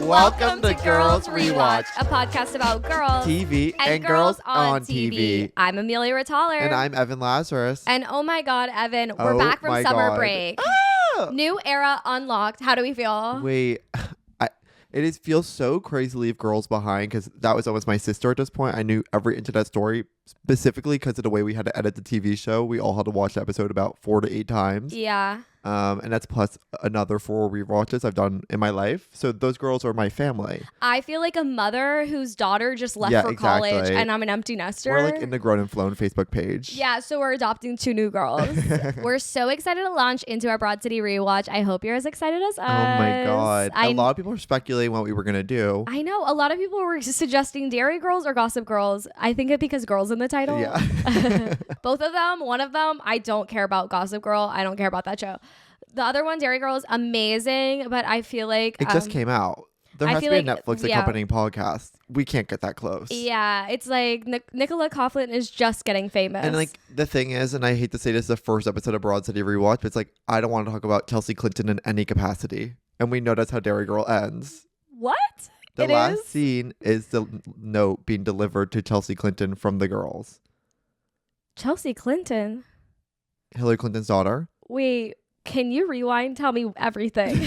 Welcome to Girls Rewatch, a podcast about girls, TV, and girls on TV. I'm Amelia Ritthaler. And I'm Evan Lazarus. And oh my God, Evan, we're back from summer break. Ah! New era unlocked. How do we feel? Wait, feels so crazy to leave girls behind because that was almost my sister at this point. I knew every internet story specifically because of the way we had to edit the TV show. We all had to watch the episode about 4 to 8 times. Yeah. And that's plus another 4 rewatches I've done in my life. So those girls are my family. I feel like a mother whose daughter just left for college and I'm an empty nester. We're like in the Grown and Flown Facebook page. Yeah, so we're adopting 2 new girls. We're so excited to launch into our Broad City rewatch. I hope you're as excited as us. Oh my God. A lot of people are speculating what we were going to do. I know. A lot of people were suggesting Dairy Girls or Gossip Girls. I think it because girls in the title. Yeah. Both of them. One of them, I don't care about Gossip Girl. I don't care about that show. The other one, Dairy Girl, is amazing, but I feel like it just came out. There has to be a Netflix accompanying podcast. We can't get that close. Yeah, it's like Nicola Coughlan is just getting famous. And like the thing is, and I hate to say this is the first episode of Broad City Rewatch, but it's like I don't want to talk about Chelsea Clinton in any capacity. And we know that's how Dairy Girl ends. What? The last scene is the note being delivered to Chelsea Clinton from the girls. Chelsea Clinton? Hillary Clinton's daughter. Wait. Can you rewind? Tell me everything.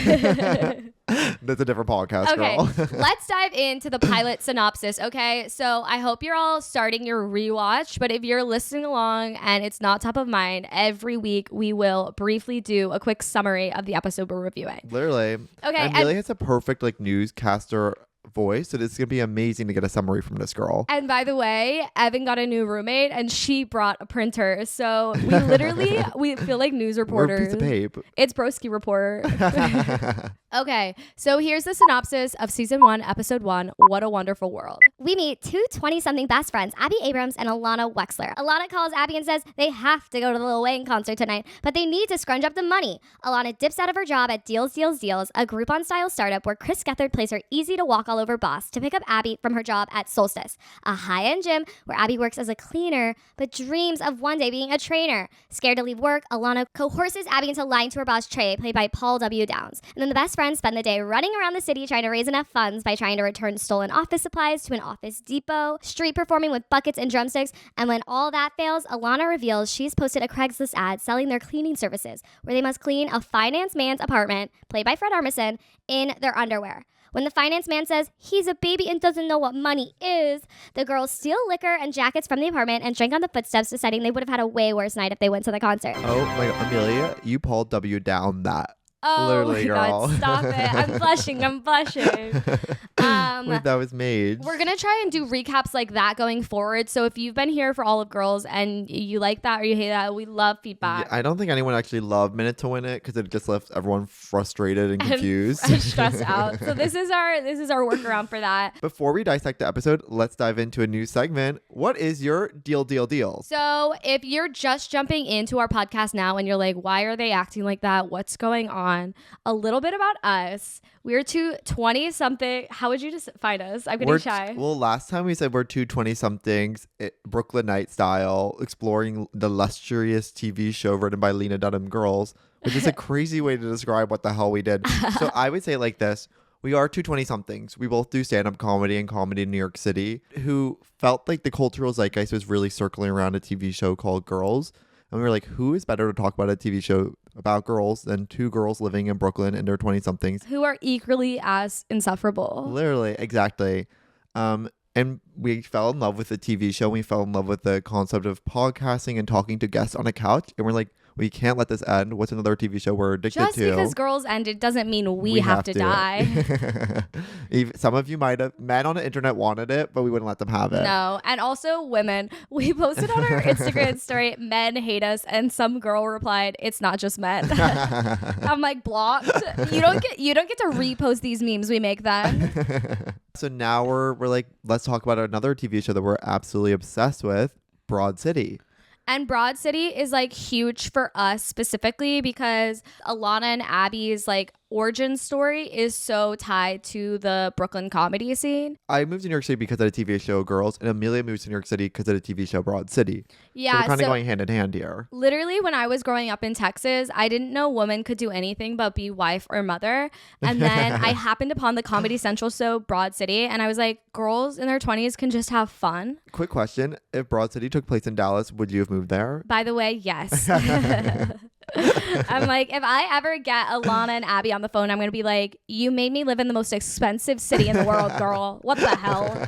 That's a different podcast, girl. Let's dive into the pilot synopsis, okay? So I hope you're all starting your rewatch, but if you're listening along and it's not top of mind, every week we will briefly do a quick summary of the episode we're reviewing. Literally. Okay. And Amelia has a perfect like newscaster voice, so it's gonna be amazing to get a summary from this girl. And by the way, Evan got a new roommate and she brought a printer, so we literally we feel like news reporters. We're a piece of paper. It's Broski Report. Okay, so here's the synopsis of season 1, episode 1, What a Wonderful World. We meet 2 20-something best friends, Abbi Abrams and Ilana Wexler. Ilana calls Abbi and says they have to go to the Lil Wayne concert tonight, but they need to scrunch up the money. Ilana dips out of her job at Deals, a Groupon-style startup where Chris Gethard plays her easy-to-walk all-over boss to pick up Abbi from her job at Solstice, a high-end gym where Abbi works as a cleaner, but dreams of one day being a trainer. Scared to leave work, Ilana coerces Abbi into lying to her boss, Trey, played by Paul W. Downs. And then the best friends spend the day running around the city trying to raise enough funds by trying to return stolen office supplies to an office depot, street performing with buckets and drumsticks, and when all that fails, Ilana reveals she's posted a Craigslist ad selling their cleaning services, where they must clean a finance man's apartment, played by Fred Armisen, in their underwear. When the finance man says he's a baby and doesn't know what money is, the girls steal liquor and jackets from the apartment and drink on the footsteps, deciding they would have had a way worse night if they went to the concert. Oh my God, Amelia, you Paul W. down that. Oh, literally, girl. God, stop it. I'm blushing. Wait, that was made. We're going to try and do recaps like that going forward. So if you've been here for all of Girls and you like that or you hate that, we love feedback. Yeah, I don't think anyone actually loved Minute to Win It because it just left everyone frustrated and confused. And stressed out. So this is our workaround for that. Before we dissect the episode, let's dive into a new segment. What is your deal? So if you're just jumping into our podcast now and you're like, why are they acting like that? What's going on? A little bit about us. We're 2 20-something. How would you define us? I'm getting shy. Well, last time we said we're 2 20-somethings, Brooklyn Night style, exploring the luxurious TV show written by Lena Dunham girls, which is a crazy way to describe what the hell we did. So I would say like this. We are 2 20-somethings. We both do stand-up comedy and comedy in New York City who felt like the cultural zeitgeist was really circling around a TV show called Girls. And we were like, who is better to talk about a TV show about girls than 2 girls living in Brooklyn in their 20-somethings? Who are equally as insufferable. Literally, exactly. And we fell in love with the TV show. We fell in love with the concept of podcasting and talking to guests on a couch. And we're like, we can't let this end. What's another TV show we're addicted to? Just because Girls ended doesn't mean we have to die. Some of you might have. Men on the internet wanted it, but we wouldn't let them have it. No. And also women. We posted on our Instagram story, men hate us. And some girl replied, it's not just men. I'm like, blocked. You don't get to repost these memes we make then. So now we're like, let's talk about another TV show that we're absolutely obsessed with, Broad City. And Broad City is like huge for us specifically because Ilana and Abbi's like origin story is so tied to the Brooklyn comedy scene. I moved to New York City because of the TV show Girls, and Amelia moved to New York City because of the TV show Broad City. Yeah, so we're kind of going hand in hand here. Literally, when I was growing up in Texas, I didn't know women could do anything but be wife or mother. And then I happened upon the Comedy Central show Broad City, and I was like, girls in their 20s can just have fun. Quick question. If Broad City took place in Dallas, would you have moved there? By the way, yes. I'm like, if I ever get Ilana and Abbi on the phone, I'm going to be like, you made me live in the most expensive city in the world, girl. What the hell?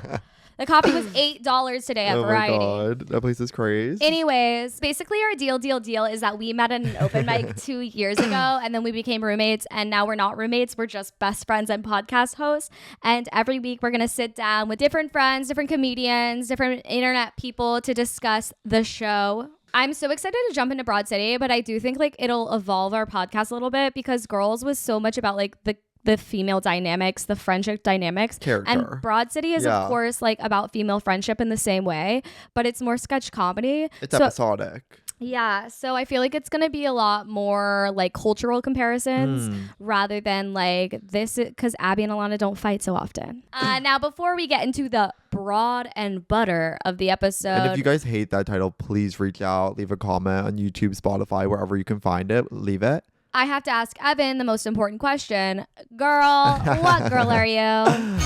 The coffee was $8 today at Variety. Oh my God. That place is crazy. Anyways, basically our deal is that we met at an open mic 2 years ago, and then we became roommates, and now we're not roommates. We're just best friends and podcast hosts. And every week we're going to sit down with different friends, different comedians, different internet people to discuss the show. I'm so excited to jump into Broad City, but I do think like it'll evolve our podcast a little bit because Girls was so much about like the female dynamics, the friendship dynamics. Character. And Broad City is of course like about female friendship in the same way, but it's more sketch comedy. It's episodic. Yeah, so I feel like it's going to be a lot more like cultural comparisons rather than like this, because Abbi and Ilana don't fight so often. Now, before we get into the broad and butter of the episode. And if you guys hate that title, please reach out, leave a comment on YouTube, Spotify, wherever you can find it. Leave it. I have to ask Evan the most important question. Girl, what girl are you?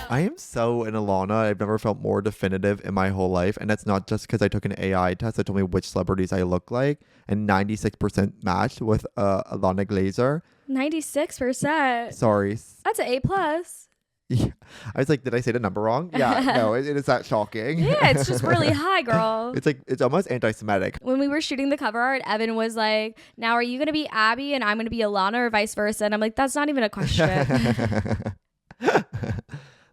I am so in Ilana. I've never felt more definitive in my whole life. And that's not just because I took an AI test that told me which celebrities I look like. And 96% matched with Ilana Glazer. 96%. Sorry. That's an A+. Yeah. I was like, did I say the number wrong? Yeah, no, it is that shocking. Yeah, it's just really high, girl. It's almost anti-Semitic. When we were shooting the cover art, Evan was like, now are you going to be Abbi and I'm going to be Ilana or vice versa? And I'm like, that's not even a question.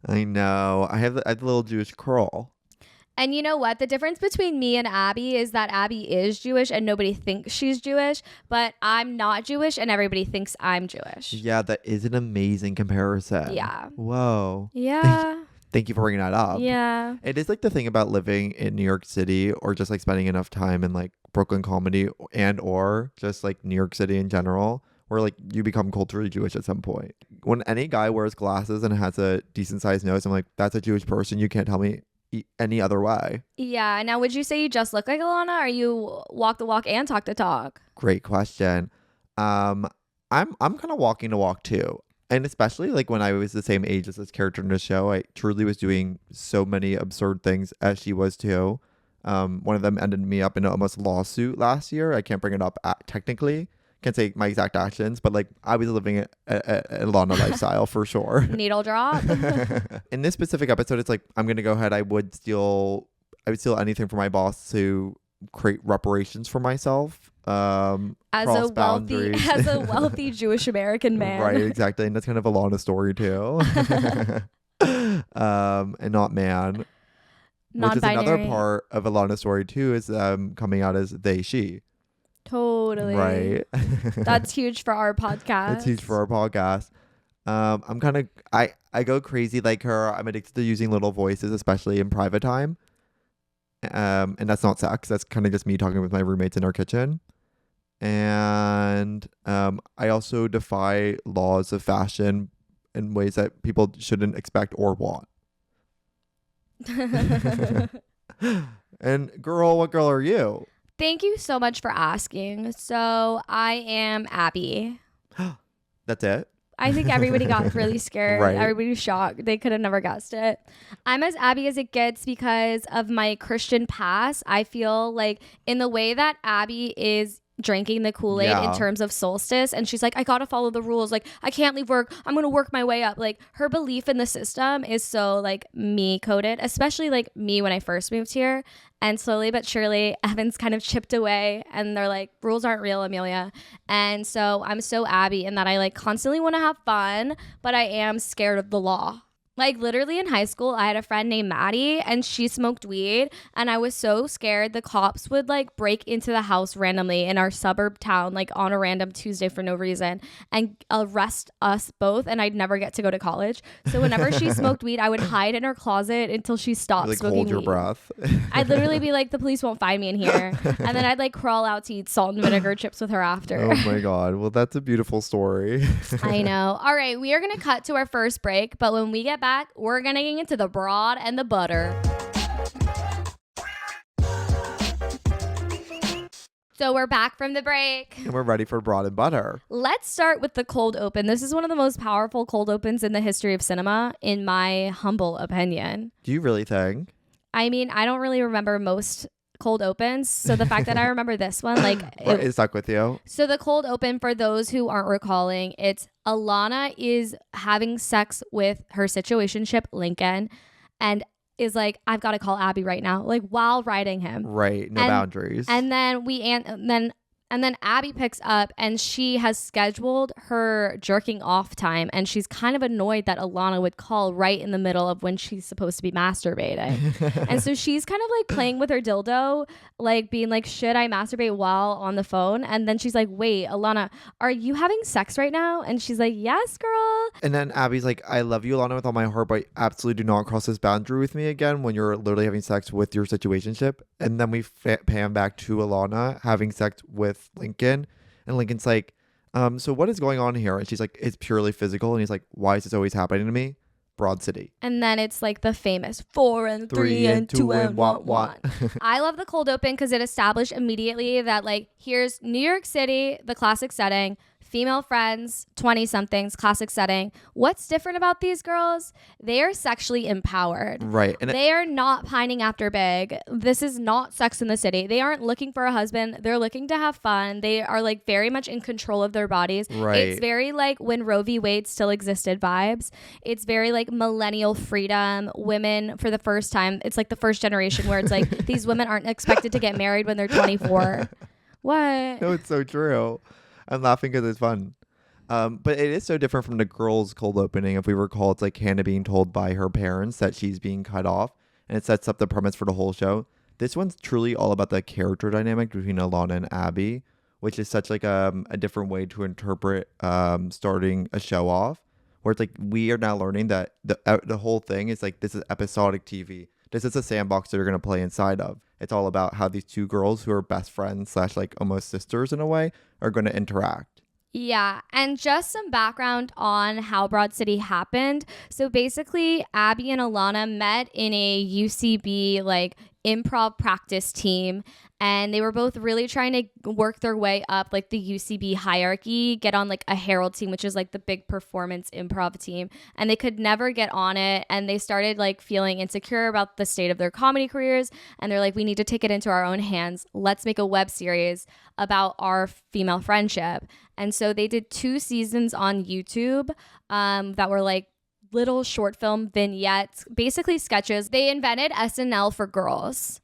I know. I have the little Jewish curl. And you know what? The difference between me and Abbi is that Abbi is Jewish and nobody thinks she's Jewish, but I'm not Jewish and everybody thinks I'm Jewish. Yeah, that is an amazing comparison. Yeah. Whoa. Yeah. Thank you for bringing that up. Yeah. It is like the thing about living in New York City or just like spending enough time in like Brooklyn comedy and or just like New York City in general, where like you become culturally Jewish at some point. When any guy wears glasses and has a decent sized nose, I'm like, that's a Jewish person. You can't tell me any other way. Yeah. Now, would you say you just look like Ilana, or you walk the walk and talk the talk? Great question. I'm kind of walking the walk too. And especially like when I was the same age as this character in the show, I truly was doing so many absurd things as she was too. One of them ended me up in an almost lawsuit last year. I can't bring it up technically. Can't say my exact actions, but like I was living a Ilana lifestyle for sure. Needle drop. In this specific episode, it's like I'm gonna go ahead. I would steal anything from my boss to create reparations for myself. As a wealthy Jewish American man. Right, exactly, and that's kind of Ilana's story too. And not man. Which is another part of Ilana's story too, is coming out as they, she. Totally. Right. That's huge for our podcast. That's huge for our podcast. I'm kind of, I go crazy like her. I'm addicted to using little voices, especially in private time. And that's not sex. That's kind of just me talking with my roommates in our kitchen. And I also defy laws of fashion in ways that people shouldn't expect or want. And girl, what girl are you? Thank you so much for asking. So I am Abbi. That's it? I think everybody got really scared. Right. Everybody was shocked. They could have never guessed it. I'm as Abbi as it gets because of my Christian past. I feel like in the way that Abbi is drinking the Kool-Aid in terms of solstice, and she's like, I gotta follow the rules, like I can't leave work, I'm gonna work my way up. Like her belief in the system is so like me coded, especially like me when I first moved here. And slowly but surely Evan's kind of chipped away, and they're like, rules aren't real, Amelia. And so I'm so Abbi in that I like constantly want to have fun, but I am scared of the law. Like literally in high school, I had a friend named Maddie and she smoked weed. And I was so scared the cops would like break into the house randomly in our suburb town, like on a random Tuesday for no reason and arrest us both. And I'd never get to go to college. So whenever she smoked weed, I would hide in her closet until she stopped Like smoking hold your weed. breath. I'd literally be like, the police won't find me in here. And then I'd like crawl out to eat salt and vinegar chips with her after. Oh my God. Well, that's a beautiful story. I know. All right, we are going to cut to our first break, but when we get back, we're going to get into the broad and the butter. So we're back from the break. And we're ready for broad and butter. Let's start with the cold open. This is one of the most powerful cold opens in the history of cinema, in my humble opinion. Do you really think? I mean, I don't really remember most cold opens. So the fact that I remember this one, like It stuck with you? So the cold open, for those who aren't recalling, it's Ilana is having sex with her situationship Lincoln and is like, I've got to call Abbi right now, like while riding him. Right. No boundaries. And then Abbi picks up and she has scheduled her jerking off time and she's kind of annoyed that Ilana would call right in the middle of when she's supposed to be masturbating. And so she's kind of like playing with her dildo, like being like, should I masturbate while on the phone? And then she's like, wait, Ilana, are you having sex right now? And she's like, yes, girl. And then Abby's like, I love you, Ilana, with all my heart, but absolutely do not cross this boundary with me again when you're literally having sex with your situationship. And then we pan back to Ilana having sex with Lincoln. And Lincoln's like, so what is going on here? And she's like, it's purely physical. And he's like, why is this always happening to me? Broad City. And then it's like the famous 4 and 3 and 2 and what. I love the cold open because it established immediately that like, here's New York City, the classic setting, female friends, 20-somethings, classic setting. What's different about these girls? They are sexually empowered. Right. And they are not pining after big. This is not Sex in the City. They aren't looking for a husband. They're looking to have fun. They are like very much in control of their bodies. Right. It's very like when Roe v. Wade still existed vibes. It's very like millennial freedom. Women for the first time. It's like the first generation where it's like these women aren't expected to get married when they're 24. What? No, it's so true. I'm laughing because it's fun. But it is so different from the girls' cold opening. If we recall, it's like Hannah being told by her parents that she's being cut off, and it sets up the premise for the whole show. This one's truly all about the character dynamic between Ilana and Abbi, which is such like a different way to interpret starting a show off, where it's like we are now learning that the whole thing is like this is episodic TV. This is a sandbox that you're going to play inside of. It's all about how these two girls who are best friends / like almost sisters in a way are going to interact. Yeah, and just some background on how Broad City happened. So basically, Abbi and Ilana met in a UCB like improv practice team, and they were both really trying to work their way up like the UCB hierarchy, get on like a Herald team, which is like the big performance improv team, and they could never get on it, and they started like feeling insecure about the state of their comedy careers, and they're like, we need to take it into our own hands. Let's make a web series about our female friendship. And so they did 2 seasons on YouTube that were like little short film vignettes, basically sketches. They invented SNL for girls.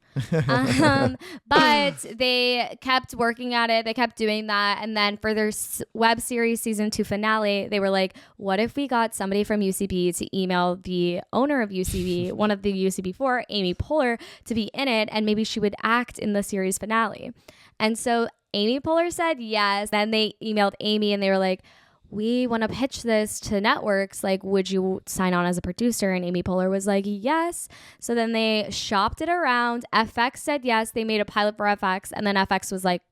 But they kept working at it. They kept doing that. And then for their web series season 2 finale, they were like, what if we got somebody from UCB to email the owner of UCB, one of the UCB4, Amy Poehler, to be in it, and maybe she would act in the series finale. And so Amy Poehler said yes. Then they emailed Amy and they were like, we want to pitch this to networks. Like, would you sign on as a producer? And Amy Poehler was like, yes. So then they shopped it around. FX said yes. They made a pilot for FX. And then FX was like,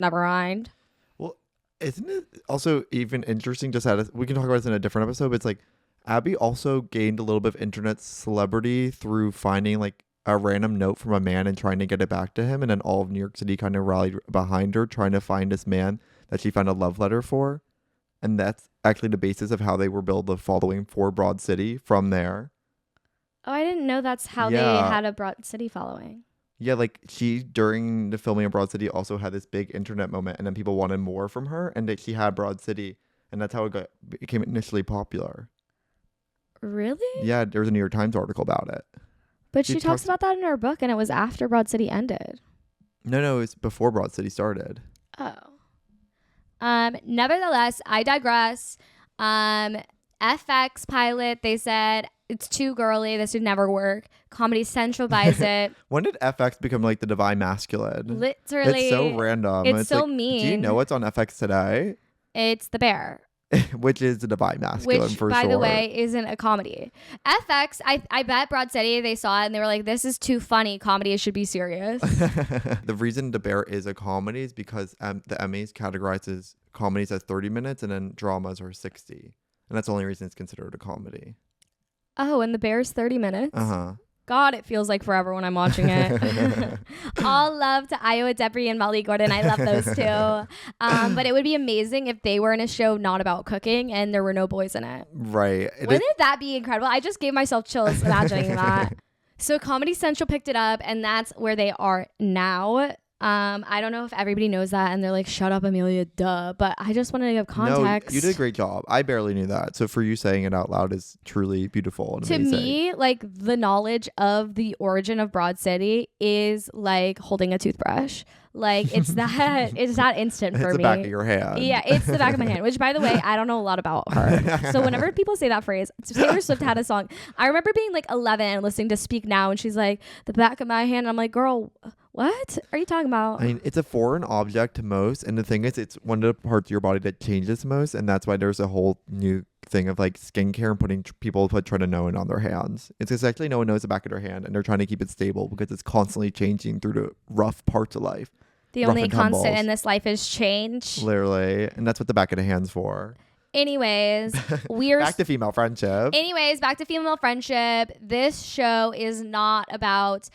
never mind. Well, isn't it also even interesting just that we can talk about this in a different episode, but it's like Abbi also gained a little bit of internet celebrity through finding like a random note from a man and trying to get it back to him. And then all of New York City kind of rallied behind her, trying to find this man that she found a love letter for. And that's actually the basis of how they were built the following for Broad City from there. Oh, I didn't know that's how they had a Broad City following. Yeah, like she, during the filming of Broad City, also had this big internet moment, and then people wanted more from her, and that she had Broad City, and that's how it became initially popular. Really? Yeah, there was a New York Times article about it. But she talks about that in her book, and it was after Broad City ended. No, it was before Broad City started. Oh. Nevertheless, I digress. FX pilot, they said It's too girly. This would never work. Comedy Central buys it. When did FX become like the divine masculine? Literally. It's so random. It's so like, mean. Do you know what's on FX today? It's The Bear. Which is the divine masculine, Which, for by sure. the way, isn't a comedy. FX, I bet Broad City, they saw it and they were like, this is too funny. Comedy should be serious. The reason The Bear is a comedy is because the Emmys categorizes comedies as 30 minutes and then dramas are 60. And that's the only reason it's considered a comedy. Oh, and The Bear's 30 minutes? Uh-huh. God, it feels like forever when I'm watching it. All love to Iowa Debris and Molly Gordon. I love those two. But it would be amazing if they were in a show not about cooking and there were no boys in it. Right. Wouldn't that be incredible? I just gave myself chills imagining that. So Comedy Central picked it up and that's where they are now. I don't know if everybody knows that and they're like, shut up, Amelia, duh. But I just wanted to give context. No, you did a great job. I barely knew that. So for you saying it out loud is truly beautiful and amazing. To me, like the knowledge of the origin of Broad City is like holding a toothbrush. Like it's that instant for me. It's the back of your hand. Yeah, it's the back of my hand, which by the way, I don't know a lot about her. So whenever people say that phrase, Taylor Swift had a song. I remember being like 11 and listening to Speak Now and she's like, the back of my hand. I'm like, girl, what are you talking about? I mean, it's a foreign object to most. And the thing is, it's one of the parts of your body that changes most. And that's why there's a whole new thing of like skincare and putting people trying to know it on their hands. It's exactly no one knows the back of their hand. And they're trying to keep it stable because it's constantly changing through the rough parts of life. The only constant in this life is change. Literally. And that's what the back of the hand's for. Anyways, we're back to female friendship. Back to female friendship. This show is not about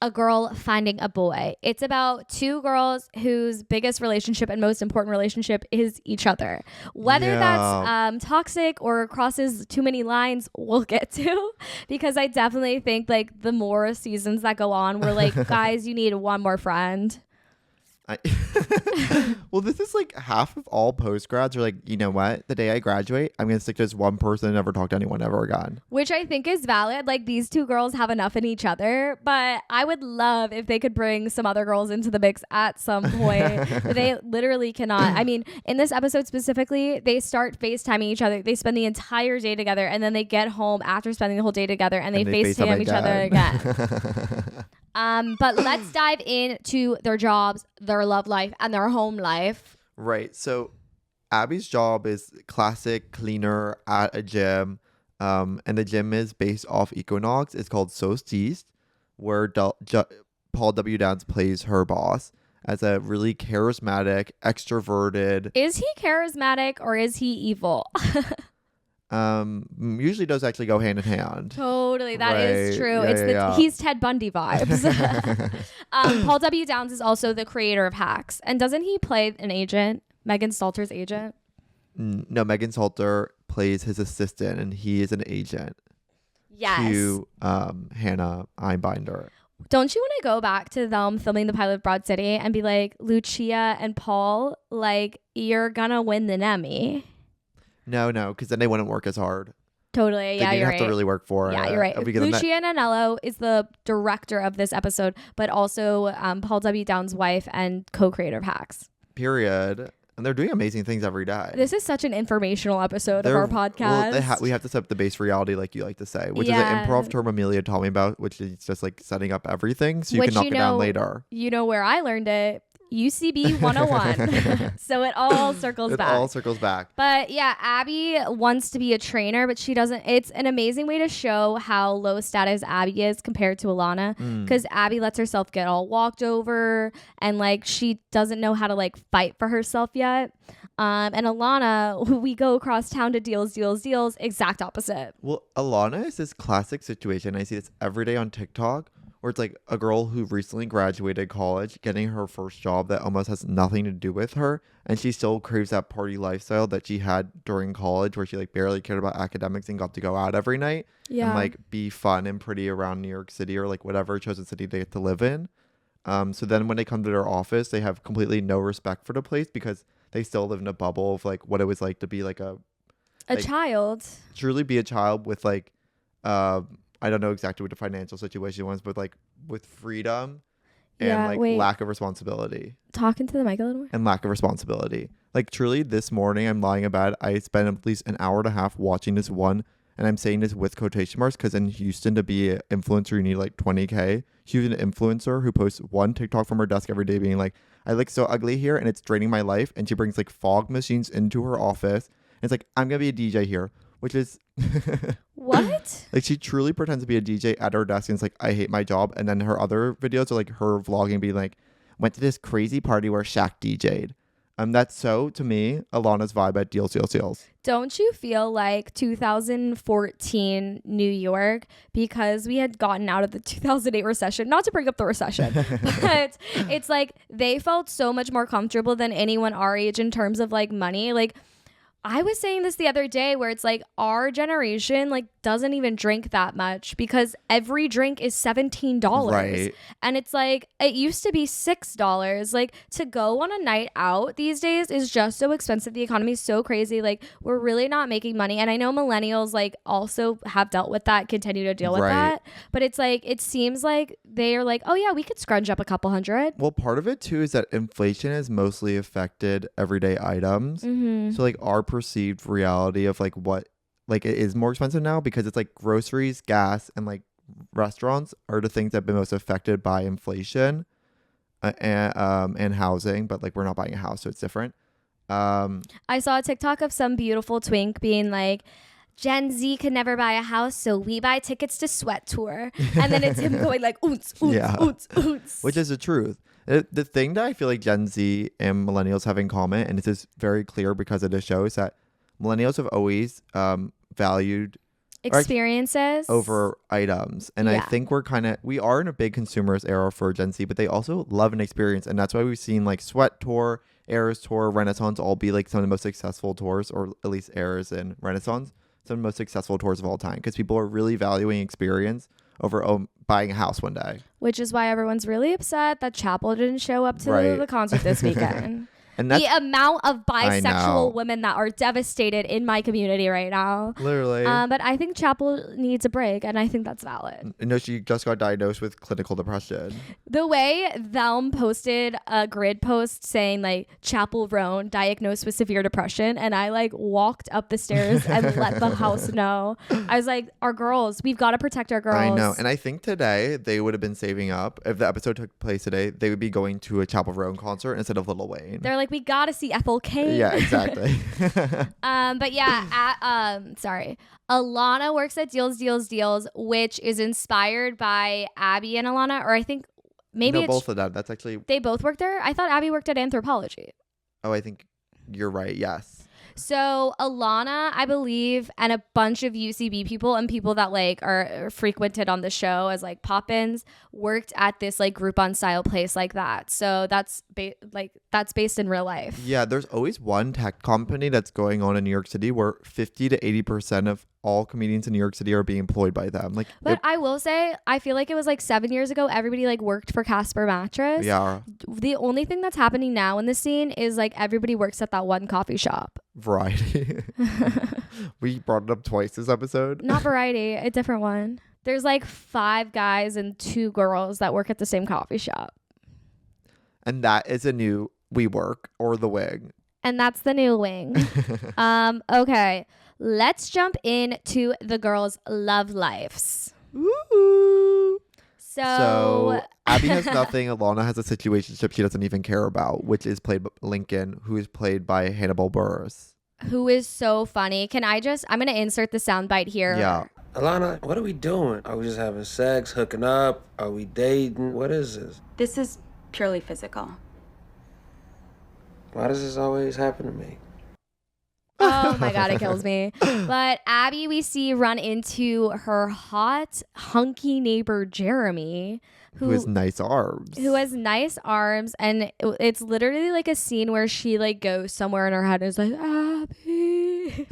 a girl finding a boy. It's about two girls whose biggest relationship and most important relationship is each other. Whether that's toxic or crosses too many lines, we'll get to, because I definitely think like the more seasons that go on, we're like, guys, you need one more friend. Well, this is like half of all postgrads are like, you know what? The day I graduate, I'm going to stick to this one person and never talk to anyone ever again. Which I think is valid. Like these two girls have enough in each other, but I would love if they could bring some other girls into the mix at some point. But they literally cannot. I mean, in this episode specifically, they start FaceTiming each other. They spend the entire day together and then they get home after spending the whole day together and they FaceTime each other again. But let's dive into their jobs, their love life, and their home life. Right. So Abby's job is classic cleaner at a gym. And the gym is based off Equinox. It's called Solstice, where Paul W. Downs plays her boss as a really charismatic, extroverted. Is he charismatic or is he evil? Usually those actually go hand in hand. Totally, that is true. He's Ted Bundy vibes. Paul W. Downs is also the creator of Hacks, and doesn't he play an agent, Megan Stalter's agent? No, Megan Stalter plays his assistant, and he is an agent. Yes. To Hannah Einbinder. Don't you want to go back to them filming the pilot of Broad City and be like, Lucia and Paul, like, you're gonna win the Emmy? No, because then they wouldn't work as hard. Totally. Yeah, you're right. They have to really work for it. Yeah, you're right. Lucia Nanello is the director of this episode, but also Paul W. Downs' wife and co-creator of Hacks. Period. And they're doing amazing things every day. This is such an informational episode of our podcast. Well, we have to set up the base reality, like you like to say, which is an improv term Amelia taught me about, which is just like setting up everything so you can knock it down later. You know where I learned it? UCB 101. So it all circles back. It all circles back. But yeah, Abby wants to be a trainer, but she doesn't. It's an amazing way to show how low status Abby is compared to Ilana, because Abby lets herself get all walked over and like she doesn't know how to like fight for herself yet. And Ilana, we go across town to deals, exact opposite. Well, Ilana is this classic situation. I see this every day on TikTok, where it's like a girl who recently graduated college getting her first job that almost has nothing to do with her, and she still craves that party lifestyle that she had during college, where she like barely cared about academics and got to go out every night and like be fun and pretty around New York City or like whatever chosen city they get to live in. So then when they come to their office, they have completely no respect for the place because they still live in a bubble of like what it was like to be like a child, truly be a child with like I don't know exactly what the financial situation was, but like with freedom and lack of responsibility. Talking to the mic a little more. And lack of responsibility. Like truly this morning I'm lying in bed. I spent at least an hour and a half watching this one And I'm saying this with quotation marks because in Houston, to be an influencer, you need like 20K. She was an influencer who posts one TikTok from her desk every day being like, I look so ugly here and it's draining my life. And she brings like fog machines into her office. And it's like, I'm going to be a DJ here, which is... What? Like, she truly pretends to be a DJ at her desk and it's like, I hate my job. And then her other videos are like her vlogging being like, went to this crazy party where Shaq DJ'd. That's so, to me, Ilana's vibe at Deals. Don't you feel like 2014 New York, because we had gotten out of the 2008 recession, not to bring up the recession, but it's like they felt so much more comfortable than anyone our age in terms of like money. Like, I was saying this the other day where it's like our generation like doesn't even drink that much because every drink is $17. Right. And it's like it used to be $6. Like to go on a night out these days is just so expensive. The economy is so crazy. Like we're really not making money. And I know millennials like also have dealt with that, continue to deal with that. But it's like it seems like they are like, oh yeah, we could scrunch up a couple hundred. Well, part of it too is that inflation has mostly affected everyday items. So like our perceived reality of like what like it is more expensive now because it's like groceries, gas, and like restaurants are the things that have been most affected by inflation and housing, but like we're not buying a house, so it's different. I saw a TikTok of some beautiful twink being like, Gen Z can never buy a house, so we buy tickets to Sweat Tour. And then it's him going like, oons, oons, Yeah. oons, oons. Which is the truth. The thing that I feel like Gen Z and millennials have in common, and this is very clear because of the show, is that millennials have always valued experiences over items. And I think we are in a big consumerist era for Gen Z, but they also love an experience. And that's why we've seen like Sweat Tour, Eras Tour, Renaissance all be like some of the most successful tours, or at least Eras and Renaissance, some of the most successful tours of all time, because people are really valuing experience over buying a house one day. Which is why everyone's really upset that Chapel didn't show up to the concert this weekend. And the amount of bisexual women that are devastated in my community right now. Literally. But I think Chapel needs a break, and I think that's valid. No, she just got diagnosed with clinical depression. The way Thelm posted a grid post saying like Chapel Roan diagnosed with severe depression, and I like walked up the stairs and let the house know. I was like, our girls, we've got to protect our girls. I know. And I think today they would have been saving up. If the episode took place today, they would be going to a Chapel Roan concert instead of Lil Wayne. They're like, we gotta see Ethel Kane. Yeah, exactly. But yeah, sorry. Ilana works at Deals, which is inspired by Abbi and Ilana, or I think maybe no, both of them. That's actually they both worked there. I thought Abbi worked at Anthropology. Oh, I think you're right. Yes. So Ilana, I believe, and a bunch of UCB people and people that like are frequented on the show as like pop-ins worked at this like Groupon style place like that. So that's that's based in real life. Yeah, there's always one tech company that's going on in New York City where 50 to 80% of all comedians in New York City are being employed by them. Like, but I will say, I feel like it was like 7 years ago, everybody like worked for Casper Mattress. Yeah. The only thing that's happening now in the scene is like everybody works at that one coffee shop. Variety. We brought it up twice this episode. Not Variety, a different one. There's like 5 guys and 2 girls that work at the same coffee shop. And that is a new WeWork or The Wing. And that's the new wing. Okay, let's jump into the girls' love lives. Ooh. So Abbi has nothing. Ilana has a situationship she doesn't even care about, which is played by Lincoln, who is played by Hannibal Buress. Who is so funny. I'm going to insert the soundbite here. Yeah. Ilana, what are we doing? Are we just having sex, hooking up? Are we dating? What is this? This is purely physical. Why does this always happen to me? Oh my God, it kills me. But Abbi, we see run into her hot, hunky neighbor, Jeremy, Who has nice arms. And it's literally like a scene where she like goes somewhere in her head and is like, Abbi.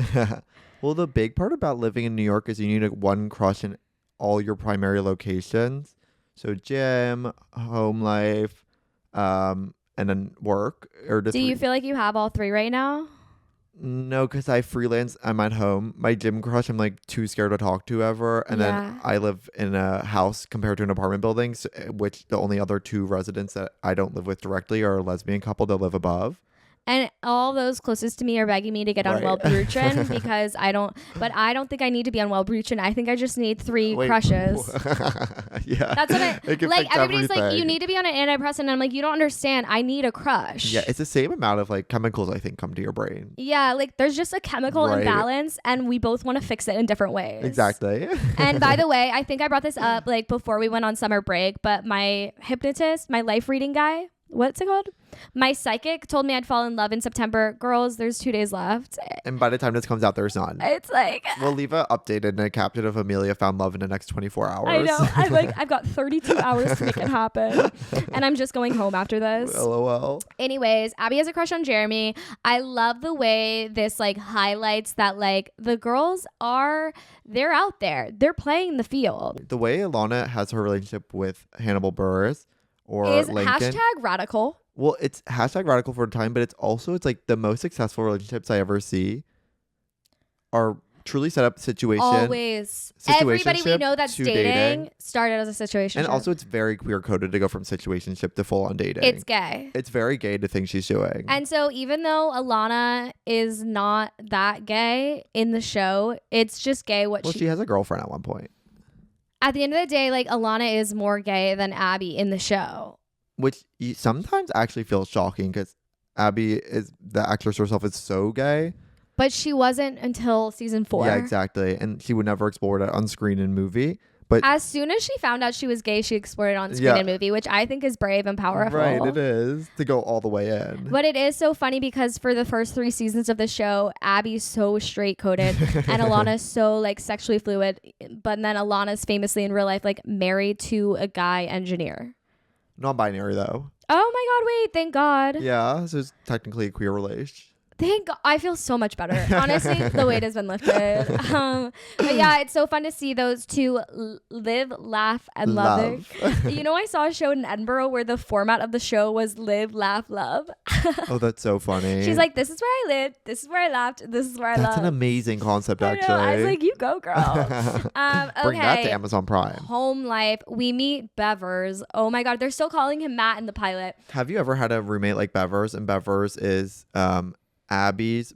Well, the big part about living in New York is you need one crush in all your primary locations. So gym, home life, and then work. Do you feel like you have all 3 right now? No, because I freelance. I'm at home. My gym crush, I'm like too scared to talk to ever. And then I live in a house compared to an apartment building, which the only other 2 residents that I don't live with directly are a lesbian couple that live above. And all those closest to me are begging me to get on Right. Wellbutrin because I don't think I need to be on Wellbutrin. I think I just need 3 Wait, crushes. Yeah. That's what It can like fix everybody's like, you everything. need to be on an antidepressant. And I'm like, you don't understand. I need a crush. Yeah, it's the same amount of like chemicals I think come to your brain. Yeah, like there's just a chemical Right. imbalance and we both want to fix it in different ways. Exactly. And by the way, I think I brought this up like before we went on summer break, but my hypnotist, my life reading guy, what's it called? My psychic told me I'd fall in love in September. Girls, there's 2 days left. And by the time this comes out, there's none. It's like, We'll leave it updated and a caption of Amelia found love in the next 24 hours. I know. I've got 32 hours to make it happen. And I'm just going home after this. LOL. Anyways, Abbi has a crush on Jeremy. I love the way this like highlights that like the girls they're out there. They're playing the field. The way Ilana has her relationship with Hannibal Buress or Is Lincoln. #radical. Well, it's #radical for a time, but it's like the most successful relationships I ever see are truly set up Always. Everybody we situationship know that's to dating started as a situation. And also it's very queer coded to go from situationship to full on dating. it's gay. It's very gay to think she's doing. And so even though Ilana is not that gay in the show, it's just gay what well, she has a girlfriend at one point. At the end of the day, like Ilana is more gay than Abbi in the show. Which you sometimes actually feels shocking because Abbi is the actress herself is so gay. But she wasn't until season 4. Yeah, exactly. And she would never explore that on screen in movie. But As soon as she found out she was gay, she explored it on screen Yeah. in movie, which I think is brave and powerful. right, it is to go all the way in. But it is so funny because for the first 3 seasons of the show, Abby's so straight coded and Ilana's so like sexually fluid. But then Ilana's famously in real life like married to a guy engineer. Non-binary though. Oh my God, wait, thank God. Yeah, so it's technically a queer relation. Thank God. I feel so much better. Honestly, the weight has been lifted. But yeah, it's so fun to see those two live, laugh, and love. You know, I saw a show in Edinburgh where the format of the show was live, laugh, love. Oh, that's so funny. She's like, this is where I lived, this is where I laughed, this is where I that's loved. an amazing concept, I know. actually. I was like, you go, girl. Bring that to Okay. Amazon Prime. Home life. We meet Bevers. Oh my God, they're still calling him Matt in the pilot. Have you ever had a roommate like Bevers? And Bevers is Abby's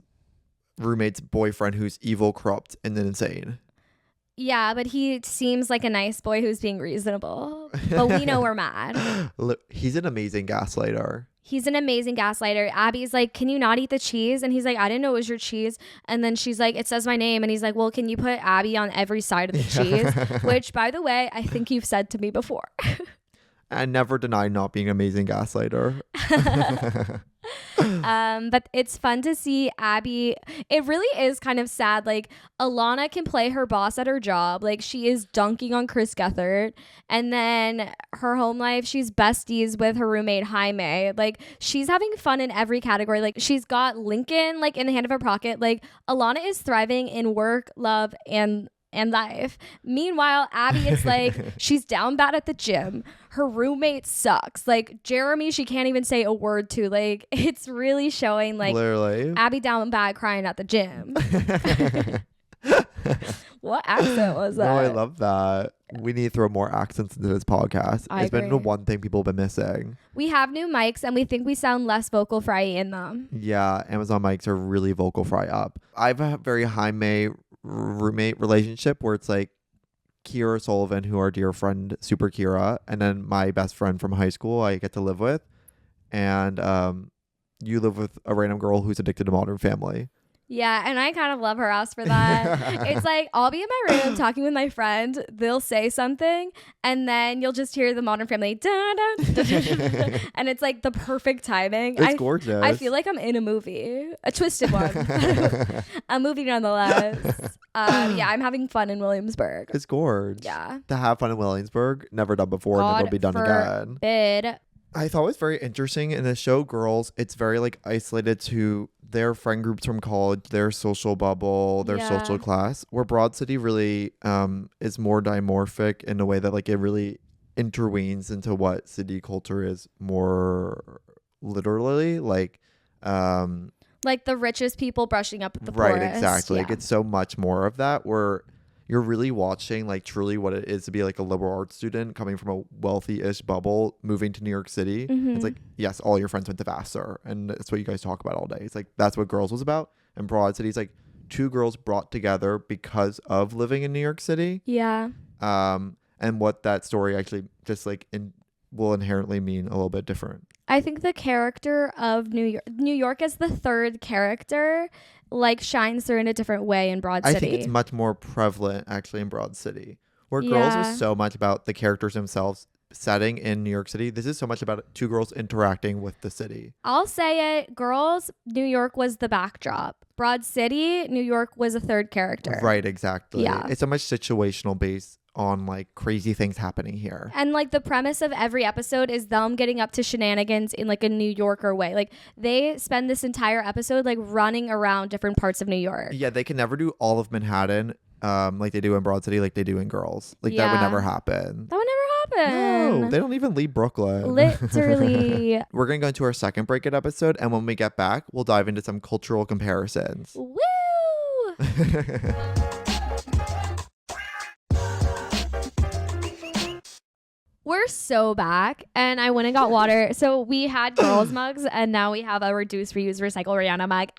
roommate's boyfriend who's evil, corrupt, and insane. Yeah, but he seems like a nice boy who's being reasonable. But we know we're mad. He's an amazing gaslighter. He's an amazing gaslighter. Abby's like, can you not eat the cheese? And he's like, I didn't know it was your cheese. And then she's like, it says my name. And he's like, well, can you put Abbi on every side of the cheese? Which, by the way, I think you've said to me before. I never denied not being an amazing gaslighter. But it's fun to see Abbi. It really is kind of sad. Like, Ilana can play her boss at her job. Like, she is dunking on Chris Gethard. And then her home life, she's besties with her roommate Jaime. Like, she's having fun in every category. Like, she's got Lincoln like in the hand of her pocket. Like, Ilana is thriving in work, love, and life. Meanwhile, Abbi is like, she's down bad at the gym. Her roommate sucks. Like, Jeremy, she can't even say a word to. Like, it's really showing like Literally. Abbi down bad crying at the gym. What accent was that? No, I love that. We need to throw more accents into this podcast. I It's been the agree. one thing people have been missing. We have new mics and we think we sound less vocal fry in them. Yeah, Amazon mics are really vocal fry up. I have a very Jaime roommate relationship where it's like Kira Sullivan, who our dear friend Super Kira, and then my best friend from high school I get to live with, and you live with a random girl who's addicted to Modern Family. Yeah, and I kind of love her house for that. It's like, I'll be in my room talking with my friend. They'll say something, and then you'll just hear the Modern Family. Dun, dun, dun, dun, and it's like the perfect timing. It's gorgeous. I feel like I'm in a movie. A twisted one. A movie nonetheless. Yeah, I'm having fun in Williamsburg. It's gorgeous. Yeah. To have fun in Williamsburg, never done before, and God it'll be done again. forbid. I thought it was very interesting in the show Girls, it's very like isolated to their friend groups from college, their social bubble, their Yeah. social class, where Broad City really is more dimorphic in a way that like it really interweaves into what city culture is more literally like Like the richest people brushing up at the right, poorest. exactly. Yeah. Like it's so much more of that where you're really watching like truly what it is to be like a liberal arts student coming from a wealthy-ish bubble moving to New York City. It's like, yes, all your friends went to Vassar, and that's what you guys talk about all day. It's like that's what Girls was about. And Broad City is like two girls brought together because of living in New York City. Yeah. And what that story actually just like will inherently mean a little bit different. I think the character of New York as the third character like shines through in a different way in Broad City. I think it's much more prevalent actually in Broad City, where Girls was so much about the characters themselves setting in New York City. This is so much about two girls interacting with the city. I'll say it. Girls, New York was the backdrop. Broad City, New York was a third character. Right, exactly. Yeah. It's so much situational based on like crazy things happening here. And like the premise of every episode is them getting up to shenanigans in like a New Yorker way. Like they spend this entire episode like running around different parts of New York. Yeah, they can never do all of Manhattan like they do in Broad City, like they do in Girls. Like that would never happen. That would never happen. No, they don't even leave Brooklyn. Literally. We're going to go into our second Break It episode, and when we get back, we'll dive into some cultural comparisons. Woo! We're so back, and I went and got water. So we had Girls mugs, and now we have a reduce, reuse, recycle Rihanna mug.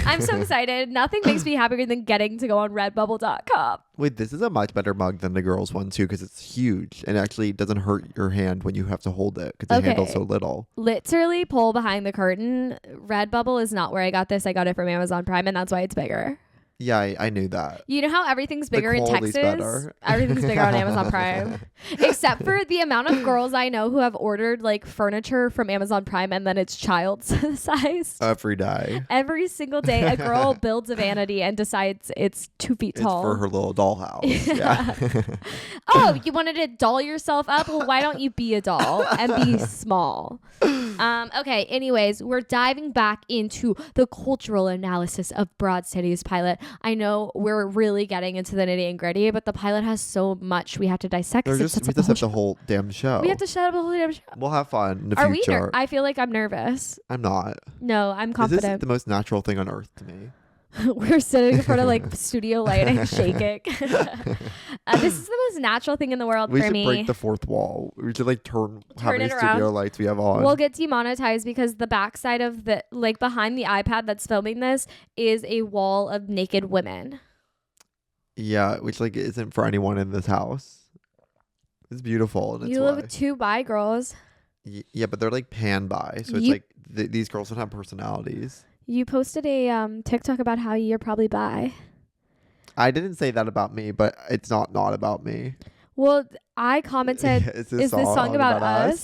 I'm so excited. Nothing makes me happier than getting to go on redbubble.com. Wait, this is a much better mug than the Girls one too, because it's huge and actually doesn't hurt your hand when you have to hold it because the handle's so little. Literally pull behind the curtain. Redbubble is not where I got this. I got it from Amazon Prime, and that's why it's bigger. Yeah, I knew that. You know how everything's bigger in Texas? Better. Everything's bigger on Amazon Prime. Except for the amount of girls I know who have ordered like furniture from Amazon Prime and then it's child's size. Every day. Every single day, a girl builds a vanity and decides it's 2 feet tall. It's for her little dollhouse. Yeah. Oh, you wanted to doll yourself up? Well, why don't you be a doll and be small? Okay, anyways, we're diving back into the cultural analysis of Broad City's pilot. I know we're really getting into the nitty and gritty, but the pilot has so much we have to dissect. We just have the whole damn show. We have to shut up the whole damn show. We'll have fun in the Are future. I feel like I'm nervous. I'm not. No, I'm confident. This is the most natural thing on earth to me. We're sitting in front of like studio lighting, shaking. This is the most natural thing in the world we for should me. break the fourth wall. We should like turn how many it studio around. lights we have on. We'll get demonetized because the backside of the like behind the iPad that's filming this is a wall of naked women. Yeah, which like isn't for anyone in this house. It's beautiful. And You live with 2 bi girls. Yeah, but they're like pan bi, so it's like these girls don't have personalities. You posted a TikTok about how you're probably bi. I didn't say that about me, but it's not about me. Well, I commented, is this song about us?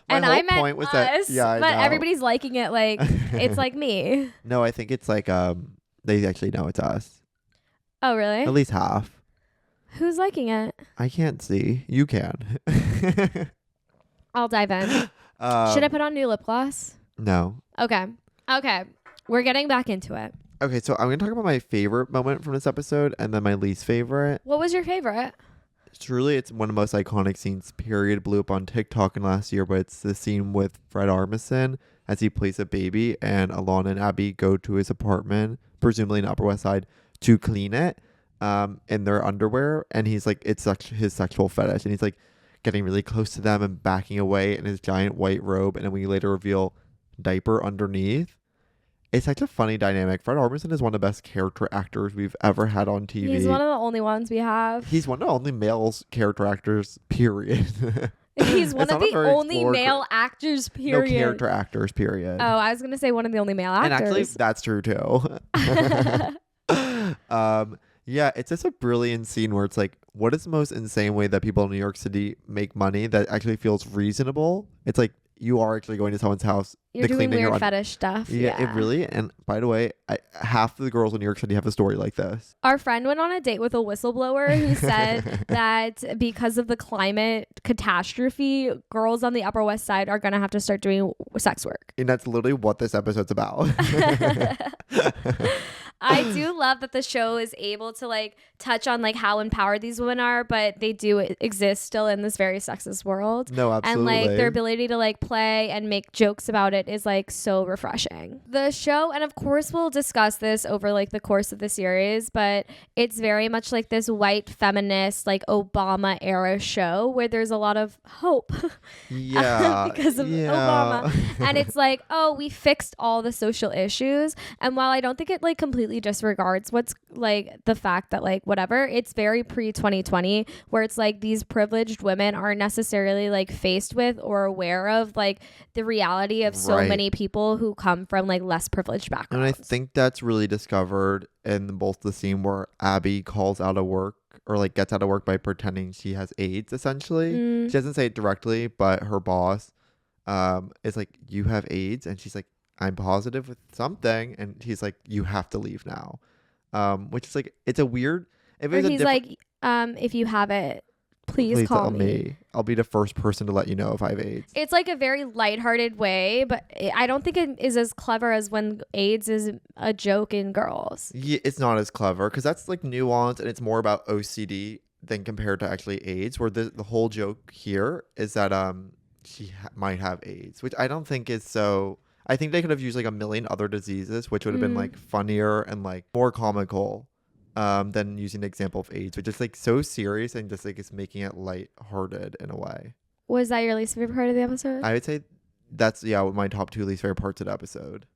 And I meant point was us, that, but everybody's liking it like it's like me. No, I think it's like they actually know it's us. Oh, really? At least half. Who's liking it? I can't see. You can. I'll dive in. Should I put on new lip gloss? No. Okay. We're getting back into it. Okay, so I'm going to talk about my favorite moment from this episode and then my least favorite. What was your favorite? Truly, it's one of the most iconic scenes, period. Blew up on TikTok in last year, but it's the scene with Fred Armisen as he plays a baby and Ilana and Abbi go to his apartment, presumably in Upper West Side, to clean it in their underwear. And he's like, it's his sexual fetish. And he's like getting really close to them and backing away in his giant white robe. And then we later reveal diaper underneath. It's such a funny dynamic. Fred Armisen is one of the best character actors we've ever had on TV. He's one of the only ones we have. He's one of the only male character actors, period. He's one of the only male actors, period. No character actors, period. Oh, I was going to say one of the only male actors. And actually, that's true too. Yeah, it's just a brilliant scene where it's like, what is the most insane way that people in New York City make money that actually feels reasonable? It's like, you are actually going to someone's house. You're doing weird fetish stuff. Yeah, it really. And by the way, half of the girls in New York City have a story like this. Our friend went on a date with a whistleblower who said that because of the climate catastrophe, girls on the Upper West Side are going to have to start doing sex work. And that's literally what this episode's about. I do love that the show is able to like touch on like how empowered these women are, but they do exist still in this very sexist world. No, absolutely. And like their ability to like play and make jokes about it is like so refreshing. The show, and of course we'll discuss this over like the course of the series, but it's very much like this white feminist like Obama era show where there's a lot of hope. Yeah. Because of Obama. And it's like, oh, we fixed all the social issues. And while I don't think it like completely disregards what's like the fact that like whatever, it's very pre-2020 where it's like these privileged women aren't necessarily like faced with or aware of like the reality of so Right. many people who come from like less privileged And backgrounds. I think that's really discovered in both the scene where Abby calls out of work or like gets out of work by pretending she has AIDS, essentially. She doesn't say it directly, but her boss is like, you have AIDS? And she's like, I'm positive with something. And he's like, you have to leave now. Which is like, it's a weird... If Or it was he's like, if you have it, please call tell me. I'll be the first person to let you know if I have AIDS. It's like a very lighthearted way, but I don't think it is as clever as when AIDS is a joke in girls. Yeah, it's not as clever because that's like nuanced and it's more about OCD than compared to actually AIDS, where the whole joke here is that she might have AIDS, which I don't think is so... I think they could have used like a million other diseases, which would have been like funnier and like more comical than using the example of AIDS, which is like so serious and just like it's making it lighthearted in a way. Was that your least favorite part of the episode? I would say that's my top 2 least favorite parts of the episode.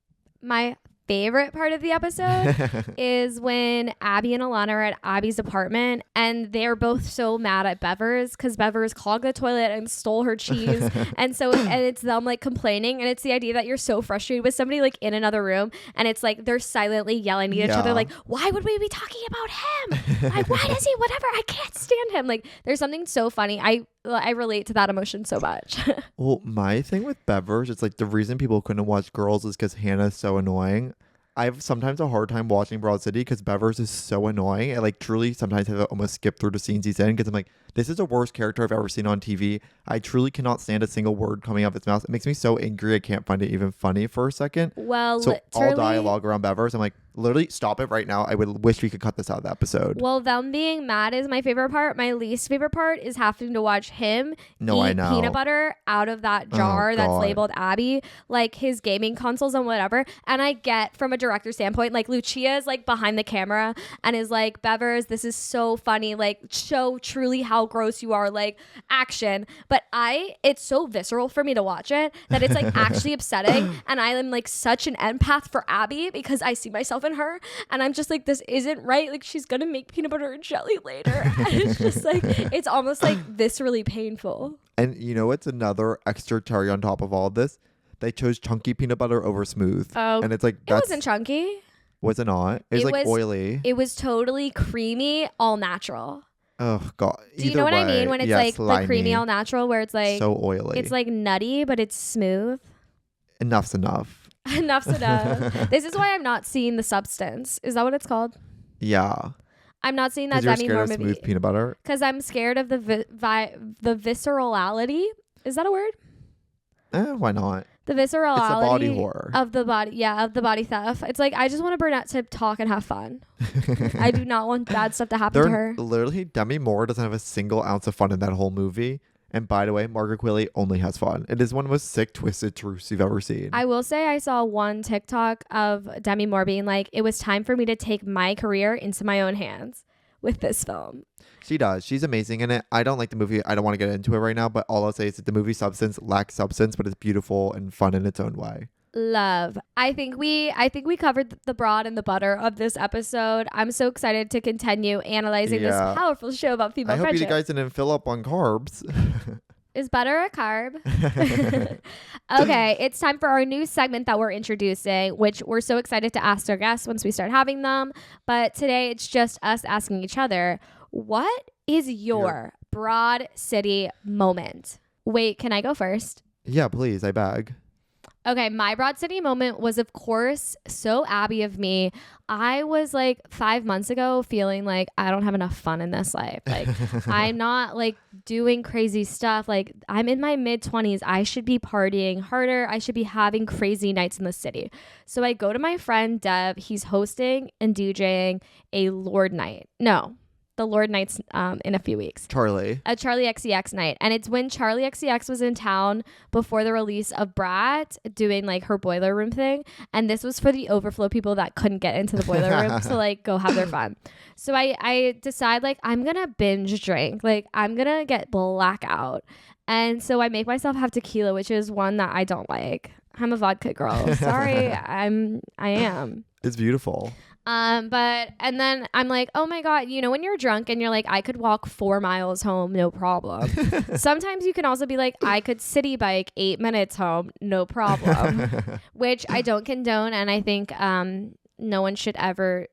My favorite part of the episode is when Abbi and Ilana are at Abby's apartment and they're both so mad at Bevers because Bevers clogged the toilet and stole her cheese. and it's them like complaining, and it's the idea that you're so frustrated with somebody like in another room and it's like they're silently yelling at each other like, why would we be talking about him? Like, why does he whatever? I can't stand him. Like, there's something so funny. I relate to that emotion so much. Well, my thing with Bevers, it's like the reason people couldn't watch Girls is because Hannah's so annoying. I have sometimes a hard time watching Broad City because Bevers is so annoying. I like truly sometimes have to almost skip through the scenes he's in because I'm like, this is the worst character I've ever seen on TV. I truly cannot stand a single word coming out of his mouth. It makes me so angry I can't find it even funny for a second. Well, so all literally, dialogue around Bevers, I'm like, literally stop it right now. I would wish we could cut this out of the episode. well, them being mad is my favorite part. My least favorite part is having to watch him I eat know. peanut butter out of that jar that's God. labeled Abby, like his gaming consoles and whatever. And I get from a director standpoint, like Lucia is like behind the camera and is like, Bevers, this is so funny. Like, show truly how gross you are. Like, action. But it's so visceral for me to watch it that it's like actually upsetting. And I am like such an empath for Abby because I see myself in her. And I'm just like, this isn't right. Like, she's gonna make peanut butter and jelly later. And it's just like, it's almost like viscerally painful. And you know what's another extra cherry on top of all of this? They chose chunky peanut butter over smooth. Oh, and it's like, it wasn't chunky. Was it not? It was like oily. It was totally creamy, all natural. Oh God. Do you know what I mean when it's like slimy. the creamy all natural where it's like so oily? It's like nutty, but it's smooth. Enough's enough. Enough's enough. This is why I'm not seeing The Substance. Is that what it's called? Yeah. I'm not seeing that You're Demi scared Moore of movie smooth peanut butter. because I'm scared of the viscerality. Is that a word? Why not? The viscerality It's a body horror. of the body. Yeah, of the body theft. It's like I just want Burnett to talk and have fun. I do not want bad stuff to happen to her. Literally, Demi Moore doesn't have a single ounce of fun in that whole movie. And by the way, Margaret Qualley only has fun. It is one of the most sick, twisted truths you've ever seen. I will say I saw one TikTok of Demi Moore being like, it was time for me to take my career into my own hands with this film. She does. She's amazing in it. I don't like the movie. I don't want to get into it right now, but all I'll say is that the movie Substance lacks substance, but it's beautiful and fun in its own way. Love. I think we covered the broad and the butter of this episode. I'm so excited to continue analyzing this powerful show about female I hope friendship. you guys didn't fill up on carbs. Is butter a carb? Okay, it's time for our new segment that we're introducing, which we're so excited to ask our guests once we start having them. But today it's just us asking each other, what is your Broad City moment? Wait, can I go first? Yeah, please. I beg. Okay, my Broad City moment was, of course, so Abby of me. I was like 5 months ago feeling like I don't have enough fun in this life. Like I'm not like doing crazy stuff. Like I'm in my mid-20s. I should be partying harder. I should be having crazy nights in the city. So I go to my friend Dev. He's hosting and DJing a Lord night. No, the Lord Nights in a few weeks. Charlie. A Charlie XCX night. And it's when Charlie XCX was in town before the release of Brat doing like her boiler room thing. And this was for the overflow people that couldn't get into the boiler room to like go have their fun. So I decide like I'm going to binge drink. Like I'm going to get blackout. And so I make myself have tequila, which is one that I don't like. I'm a vodka girl. Sorry. I am. It's beautiful. And then I'm like, oh my God, you know, when you're drunk and you're like, I could walk 4 miles home, no problem. Sometimes you can also be like, I could city bike 8 minutes home, no problem, which I don't condone. And I think, no one should ever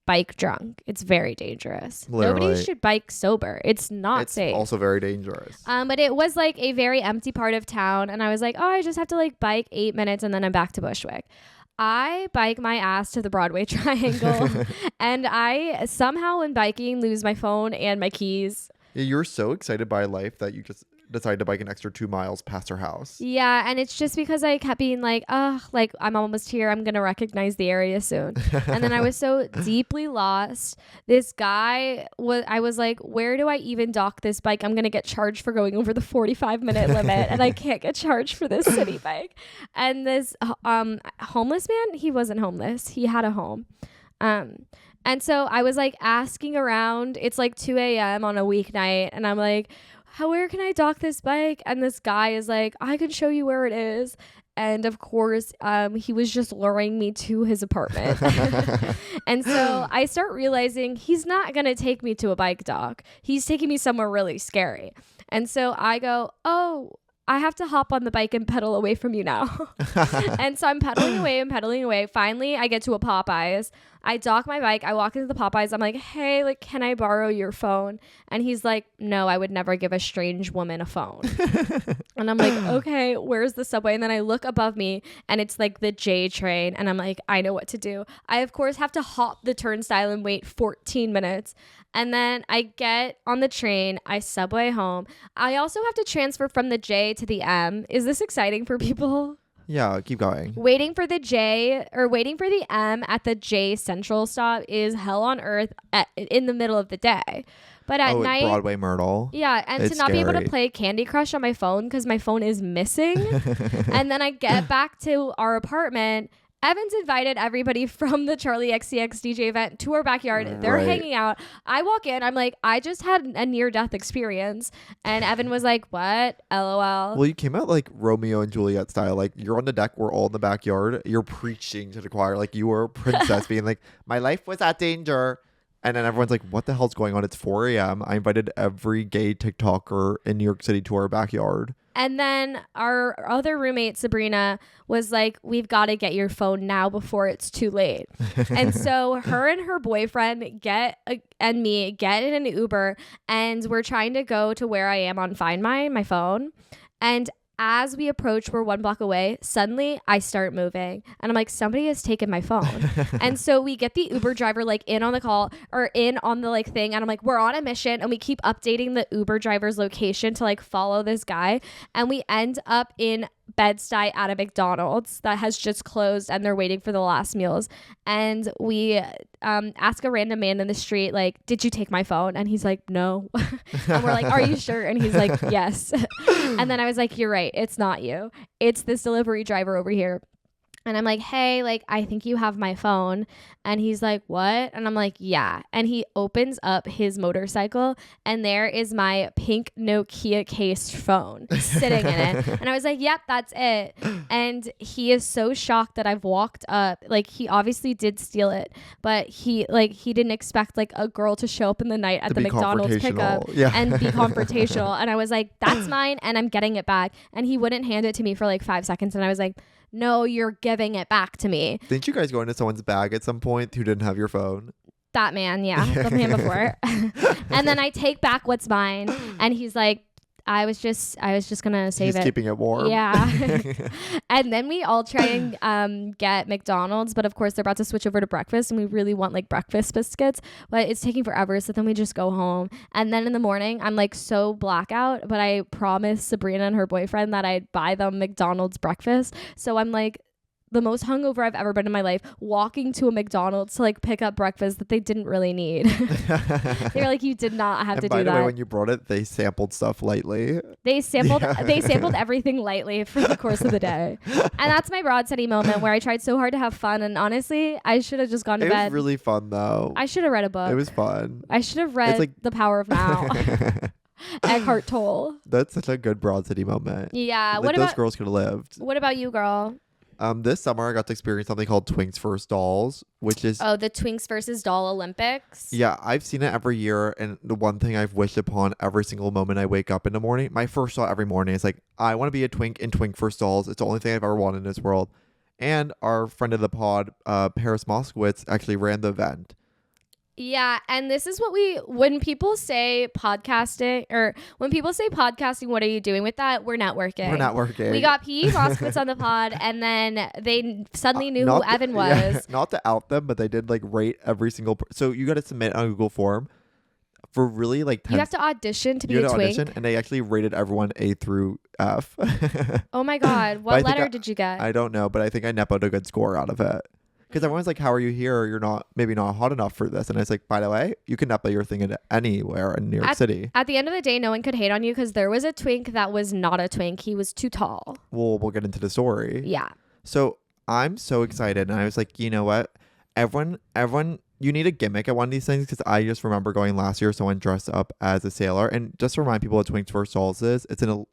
bike drunk. It's very dangerous. Literally. Nobody should bike sober. It's not safe. It's also very dangerous. But it was like a very empty part of town. And I was like, oh, I just have to like bike 8 minutes and then I'm back to Bushwick. I bike my ass to the Broadway Triangle and I somehow in biking lose my phone and my keys. Yeah, you're so excited by life that you just decided to bike an extra 2 miles past her house. Yeah, and it's just because I kept being like, like I'm almost here. I'm going to recognize the area soon. And then I was so deeply lost. This guy, I was like, where do I even dock this bike? I'm going to get charged for going over the 45-minute limit and I can't get charged for this city bike. And this homeless man, he wasn't homeless. He had a home. And so I was like asking around. It's like 2 a.m. on a weeknight. And I'm like, where can I dock this bike? And this guy is like, I can show you where it is. And of course, he was just luring me to his apartment. And so I start realizing he's not going to take me to a bike dock. He's taking me somewhere really scary. And so I go, oh, I have to hop on the bike and pedal away from you now. And so I'm pedaling away. Finally, I get to a Popeyes. I dock my bike. I walk into the Popeyes. I'm like, hey, like, can I borrow your phone? And he's like, no, I would never give a strange woman a phone. And I'm like, okay, where's the subway? And then I look above me and it's like the J train. And I'm like, I know what to do. I, of course, have to hop the turnstile and wait 14 minutes. And then I get on the train. I subway home. I also have to transfer from the J to the M. Is this exciting for people? Yeah, keep going. Waiting for the M at the J Central stop is hell on earth in the middle of the day. But at night, Broadway Myrtle. Yeah, and it's to not scary. be able to play Candy Crush on my phone because my phone is missing. And then I get back to our apartment. Evan's invited everybody from the Charlie XCX DJ event to our backyard. They're hanging out. I walk in. I'm like, I just had a near-death experience. And Evan was like, what? LOL. Well, you came out like Romeo and Juliet style. Like you're on the deck. We're all in the backyard. You're preaching to the choir. Like you were a princess being like, my life was at danger. And then everyone's like, what the hell's going on? It's 4 a.m. I invited every gay TikToker in New York City to our backyard. And then our other roommate, Sabrina, was like, we've got to get your phone now before it's too late. And so her and her boyfriend and me get in an Uber and we're trying to go to where I am on Find My phone. And as we approach, we're 1 block away. Suddenly, I start moving. And I'm like, somebody has taken my phone. And so we get the Uber driver like in on the call or in on the like thing. And I'm like, we're on a mission. And we keep updating the Uber driver's location to like follow this guy. And we end up in Bed-Stuy at a McDonald's that has just closed and they're waiting for the last meals. And we ask a random man in the street, like, did you take my phone? And he's like, no. And we're like, are you sure? And he's like, yes. And then I was like, you're right. It's not you. It's this delivery driver over here. And I'm like, hey, like, I think you have my phone. And he's like, what? And I'm like, yeah. And he opens up his motorcycle and there is my pink Nokia cased phone sitting in it. And I was like, yep, that's it. And he is so shocked that I've walked up. Like, he obviously did steal it, but he didn't expect like a girl to show up in the night at the McDonald's pickup and be confrontational. And I was like, that's mine and I'm getting it back. And he wouldn't hand it to me for like 5 seconds. And I was like, no, you're giving it back to me. Didn't you guys go into someone's bag at some point who didn't have your phone? That man, yeah. The man before. And then I take back what's mine. And he's like, I was just gonna save He's it. keeping it warm. Yeah. And then we all try and get McDonald's, but of course they're about to switch over to breakfast, and we really want like breakfast biscuits, but it's taking forever. So then we just go home, and then in the morning I'm like so blackout, but I promised Sabrina and her boyfriend that I'd buy them McDonald's breakfast. So I'm like the most hungover I've ever been in my life, walking to a McDonald's to like pick up breakfast that they didn't really need. They were like, you did not have to do By the that. way, when you brought it, they sampled stuff lightly. They sampled everything lightly for the course of the day. And that's my Broad City moment where I tried so hard to have fun, and honestly, I should have just gone to It bed. was really fun though. I should have read a book. It was fun. I should have read like- The Power of Now. Eckhart Tolle. That's such a good Broad City moment. Yeah. Like, those girls could have lived. What about you, girl? This summer I got to experience something called Twinks vs. Dolls, which is Oh, the Twinks versus Doll Olympics. yeah, I've seen it every year, and the one thing I've wished upon every single moment I wake up in the morning, my first thought every morning is like, I want to be a twink in Twink vs. Dolls. It's the only thing I've ever wanted in this world. And our friend of the pod, Paris Moskowitz, actually ran the event. Yeah, and this is what when people say podcasting, what are you doing with that? We're networking. We're not working. We got P. Moskowitz on the pod, and then they suddenly knew who Not Evan to- was. yeah, not to out them, but they did like rate every single. So you got to submit on a Google form for really like 10. You have to audition to be you a had to twink. audition, and they actually rated everyone A through F. Oh my God. But I What think letter did you get? I don't know, but I think I nepoed a good score out of it. Because everyone's like, how are you here? You're not, maybe not hot enough for this. And I was like, by the way, you can nepo your thing into anywhere in New York City. At the end of the day, no one could hate on you because there was a twink that was not a twink. He was too tall. We'll get into the story. Yeah. So I'm so excited. And I was like, you know what? Everyone, you need a gimmick at one of these things, because I just remember going last year, someone dressed up as a sailor. And just to remind people what Twinks vs. Dolls is, it's an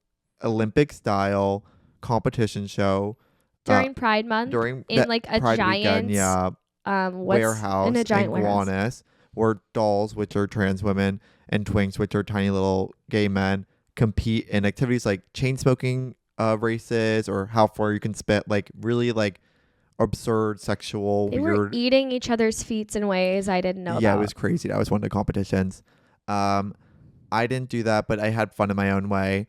Olympic style competition show. During Pride Month, in like a Pride giant weekend, yeah, warehouse in a giant in warehouse. Gowanus, where dolls, which are trans women, and twinks, which are tiny little gay men, compete in activities like chain smoking races, or how far you can spit, like really like absurd, sexual, They were weird. eating each other's feet in ways I didn't know Yeah, about. it was crazy. That was one of the competitions. I didn't do that, but I had fun in my own way.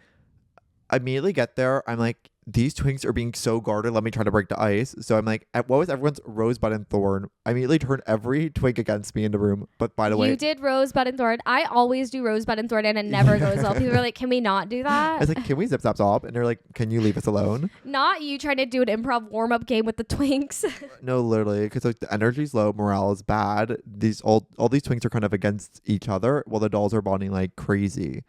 I immediately get there. I'm like, these twinks are being so guarded. Let me try to break the ice. So I'm like, what was everyone's Rosebud and Thorn? I immediately turned every twink against me in the room. But by the way, You did Rosebud and Thorn. I always do Rosebud and Thorn, and it never goes well. People are like, can we not do I that? was like, can we zip zap zop? And they're like, can you leave us alone? Not you trying to do an improv warm-up game with the twinks. No, literally, because like the energy's low, morale is bad. These all these twinks are kind of against each other, while the dolls are bonding like crazy.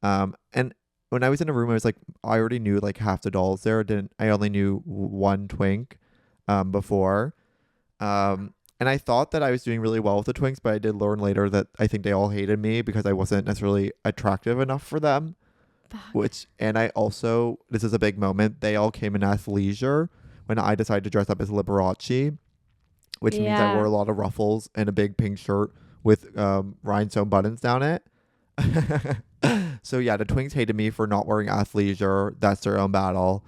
And when I was in a room, I was like, I already knew like half the dolls there. I only knew one twink before. And I thought that I was doing really well with the twinks, but I did learn later that I think they all hated me because I wasn't necessarily attractive enough for them. And I also, this is a big moment, they all came in athleisure when I decided to dress up as Liberace, which means I Yeah. wore a lot of ruffles and a big pink shirt with rhinestone buttons down it. So yeah, the twinks hated me for not wearing athleisure. That's their own battle.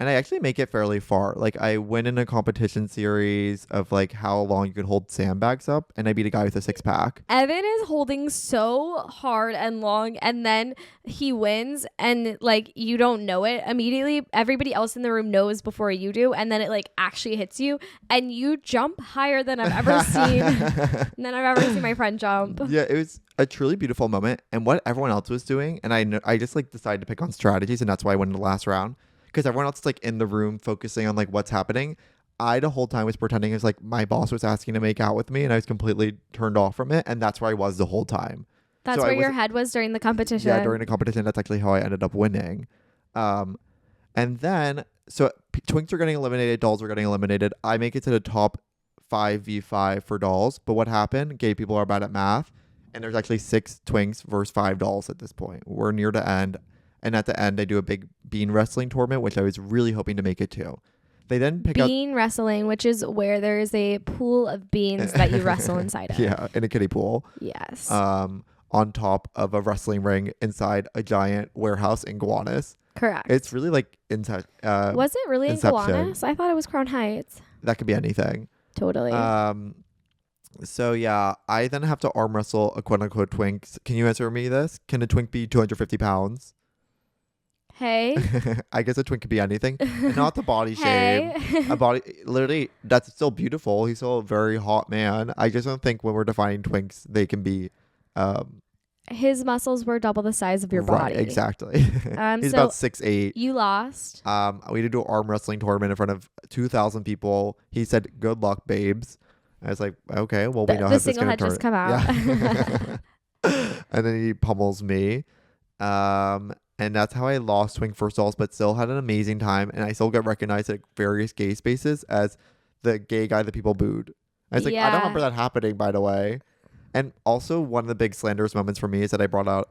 And I actually make it fairly far. Like I win in a competition series of like how long you could hold sandbags up, and I beat a guy with a 6-pack. Evan is holding so hard and long, and then he wins, and like you don't know it immediately. Everybody else in the room knows before you do, and then it like actually hits you, and you jump higher than I've ever seen. Than I've ever seen my friend jump. Yeah, it was a truly beautiful moment. And what everyone else was doing, and I just like decided to pick on strategies, and that's why I went in the last round. Because everyone else is like in the room focusing on like what's happening. I the whole time was pretending it was like my boss was asking to make out with me, and I was completely turned off from it, and that's where I was the whole time. That's So I where your wasn't- head was during the competition. Yeah, during the competition, that's actually how I ended up winning. And then twinks are getting eliminated, dolls are getting eliminated. I make it to the top 5v5 for dolls, but what happened? Gay people are bad at math, and there's actually 6 twinks versus 5 dolls at this point. We're near the end. And at the end, I do a big bean wrestling tournament, which I was really hoping to make it to. They then pick out... Bean wrestling, which is where there is a pool of beans that you wrestle inside of. Yeah, in a kiddie pool. Yes. On top of a wrestling ring inside a giant warehouse in Gowanus. Correct. It's really like inside... was it really in Inception. Gowanus? I thought it was Crown Heights. That could be anything. Totally. So yeah, I then have to arm wrestle a quote unquote twink. Can you answer me this? Can a twink be 250 pounds? Hey. I guess a twink could be anything. And not the body Hey. shame. A body, literally, that's still beautiful. He's still a very hot man. I just don't think when we're defining twinks, they can be. His muscles were double the size of your Right, body. exactly. He's So about 6'8". you lost. We did do an arm wrestling tournament in front of 2,000 people. He said, "Good luck, babes." I was like, "Okay, well, we know how The this is single going had to turn." just come out. Yeah. And then he pummels me. And that's how I lost Twink for Souls, but still had an amazing time. And I still get recognized at various gay spaces as the gay guy that people booed. I was like, I Yeah. don't remember that happening, by the way. And also one of the big slanderous moments for me is that I brought out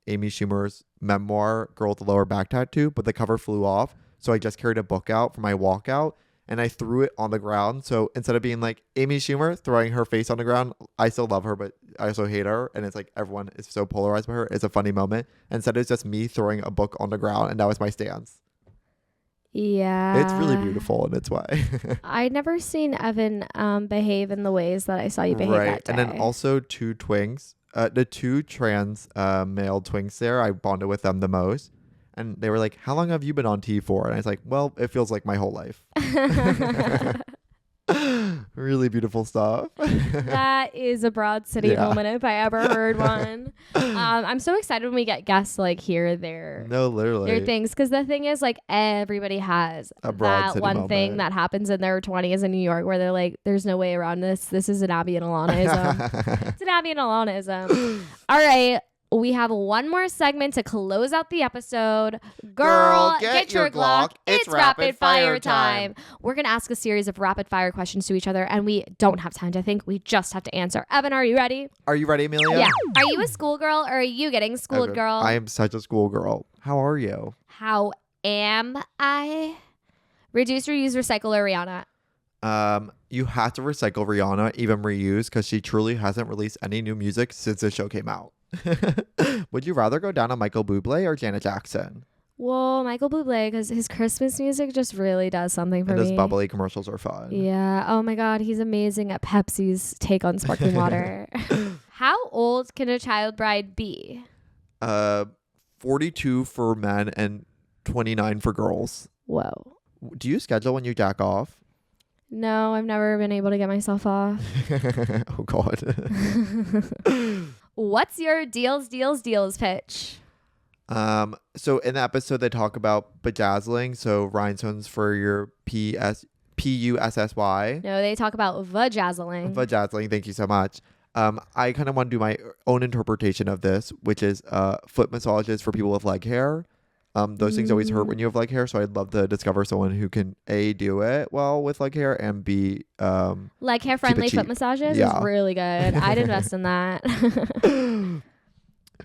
Amy Schumer's memoir, Girl with the Lower Back Tattoo, but the cover flew off. So I just carried a book out for my walkout and I threw it on the ground. So instead of being like Amy Schumer throwing her face on the ground, I still love her, but I also hate her. And it's like everyone is so polarized by her. It's a funny moment. Instead, it's just me throwing a book on the ground. And that was my stance. Yeah. It's really beautiful in its way. I'd never seen Evan behave in the ways that I saw you behave that day. And then also two twinks. The two trans male twinks there, I bonded with them the most. And they were like, "How long have you been on T for?" And I was like, "Well, it feels like my whole life." Really beautiful stuff. That is a Broad City Yeah. moment if I ever heard one. I'm so excited when we get guests like hear their No, literally. their things, because the thing is, like, everybody has A Broad that City one thing moment. that happens in their 20s in New York where they're like, "There's no way around this. This is an Abbi and Ilana-ism." It's an Abbi and Ilana-ism. All right. We have one more segment to close out the episode. Girl, get your Glock. It's rapid fire time. We're going to ask a series of rapid fire questions to each other, and we don't have time to think. We just have to answer. Evan, are you ready? Are you ready, Amelia? Yeah. Are you a schoolgirl or are you getting schooled, Evan, girl? I am such a schoolgirl. How are you? How am I? Reduce, reuse, recycle, or Rihanna? You have to recycle Rihanna, even reuse, because she truly hasn't released any new music since the show came out. Would you rather go down on Michael Bublé or Janet Jackson? Well, Michael Bublé, because his Christmas music just really does something for And me. those bubbly commercials are fun. Yeah. Oh my God, he's amazing at Pepsi's take on sparkling water. How old can a child bride be? 42 for men and 29 for girls. Whoa. Do you schedule when you jack off? No, I've never been able to get myself off. Oh God. What's your deals pitch? So in the episode they talk about bedazzling, so rhinestones for your PUSSY. No, they talk about vajazzling. Bedazzling, thank you so much. I kind of want to do my own interpretation of this, which is foot massages for people with leg hair. Those things always hurt when you have leg hair, so I'd love to discover someone who can A, do it well with leg hair, and B, Leg hair friendly cheap. foot massages Yeah. is really good. I'd invest in that.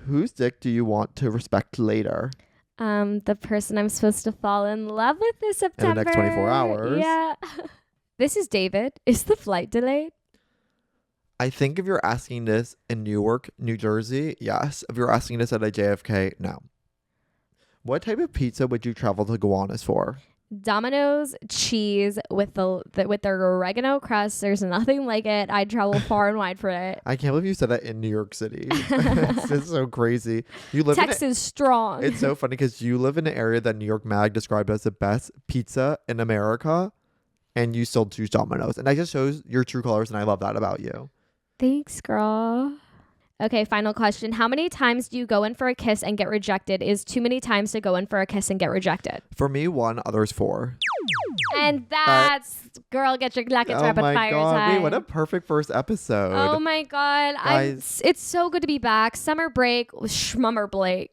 whose dick do you want to respect later? The person I'm supposed to fall in love with this September. next 24 hours. Yeah. This is David. Is the flight delayed? I think if you're asking this in Newark, New Jersey, yes. If you're asking this at a JFK, no. What type of pizza would you travel to Gowanus for? Domino's cheese with with their oregano crust. There's nothing like it. I'd travel far and wide for it. I can't believe you said that in New York City. It's just so crazy. You live Texas strong. It's so funny because you live in an area that New York Mag described as the best pizza in America, and you still choose Domino's. And that just shows your true colors, and I love that about you. Thanks, girl. Okay, final question. How many times do you go in for a kiss and get rejected? Is too many times to go in for a kiss and get rejected? For me, 1, others 4. And that's girl, get your Glock. It's Oh rapid my fire God. time. Wait, what a perfect first episode. Oh my God. Guys. It's so good to be back. Summer break with Schmummer Blake.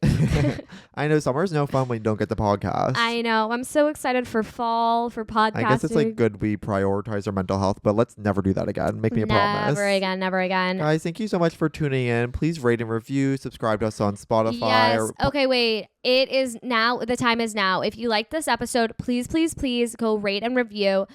I know summer's no fun when you don't get the podcast. I know. I'm so excited for fall, for podcasting. I guess it's like good we prioritize our mental health, but let's never do that again. Make me a promise. Never again, never again. Guys, thank you so much for tuning in. Please rate and review, subscribe to us on Spotify. Yes. Okay, wait. It is now. The time is now. If you like this episode, please go rate and review.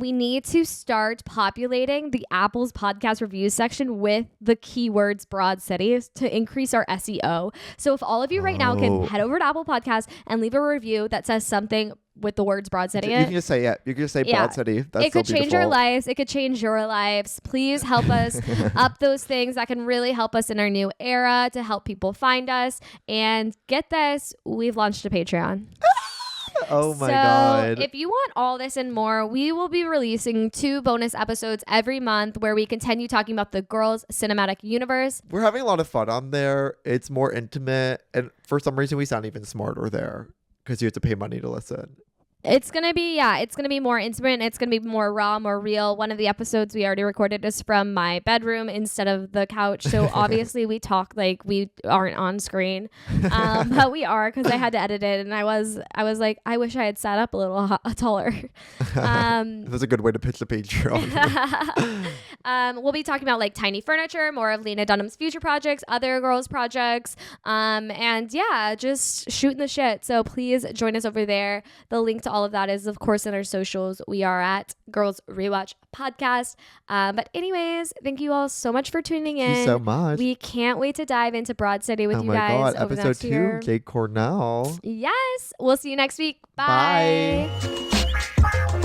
We need to start populating the Apple's podcast reviews section with the keywords Broad City to increase our SEO. So if all of you right now can head over to Apple Podcasts and leave a review that says something with the words Broad City You in can just say it. You can just say Yeah. Broad City. That's It could so change our beautiful. lives. It could change your lives. Please help us up those things that can really help us in our new era to help people find us. And get this, we've launched a Patreon. Oh my so God. if you want all this and more, we will be releasing 2 bonus episodes every month where we continue talking about the girls' cinematic universe. We're having a lot of fun on there. It's more intimate. And for some reason, we sound even smarter there because you have to pay money to listen. It's going to be more intimate and it's going to be more raw, more real. One of the episodes we already recorded is from my bedroom instead of the couch. So obviously we talk like we aren't on screen. But we are because I had to edit it. And I was like, I wish I had sat up a little taller. That's a good way to pitch the Patreon. We'll be talking about like tiny furniture, more of Lena Dunham's future projects, other girls' projects. And yeah, just shooting the shit. So please join us over there. The link to all of that is, of course, in our socials. We are at Girls Rewatch Podcast. But anyways, thank you all so much for tuning in. Thank you so much. We can't wait to dive into Broad City with Oh you my guys God. over the Episode next 2, year. Jake Cornell. Yes. We'll see you next week. Bye. Bye.